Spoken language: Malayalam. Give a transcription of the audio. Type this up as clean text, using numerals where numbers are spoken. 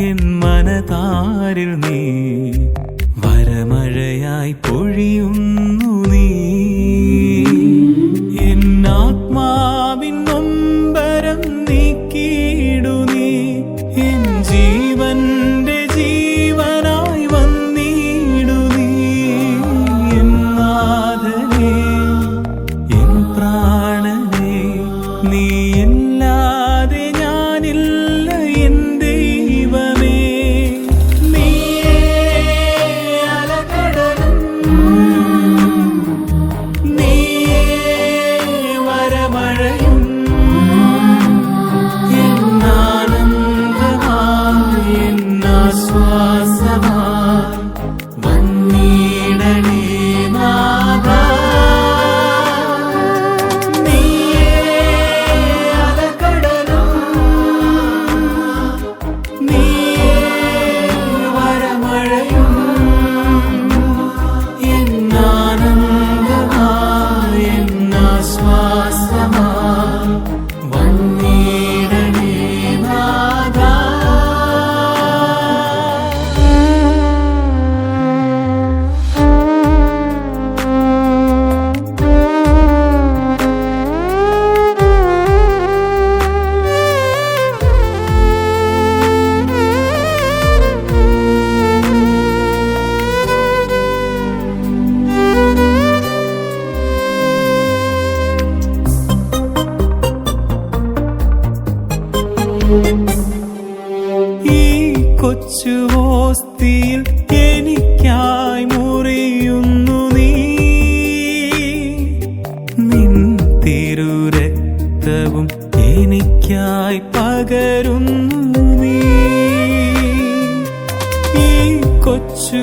എൻ മനതാരിൽ നീ വരമഴയായി പൊഴിയുന്നു നീ. എൻ ആത്മാവിൻ നൊമ്പരം നീക്കിയിടു നീ. എൻ ജീവന്റെ ജീവനായി വന്നിടു നീ. എൻ നാഥനേ, എൻ പ്രാണനേ, നീ ഇല്ലാതെ ഞാനില്ല എൻ ദൈവമേ. നീയേ അലകടലും നീയേ വരമഴയും എന്നാനന്ദമായി എന്നാശ്വാസമായി വന്നിടണേ നാഥാ. നീയേ അലകടലും നീയേ വരമഴയും എന്നാനന്ദമായി എന്നാശ്വാസമായി വന്നിടണേ നാഥാ. ഈ കൊച്ചു ഓസ്തിയിൽ എനിക്കായി മുറിയുന്നു നീ. നിൻ തിരുരക്തവും എനിക്കായി പകരുന്നു നീ. ഈ കൊച്ചു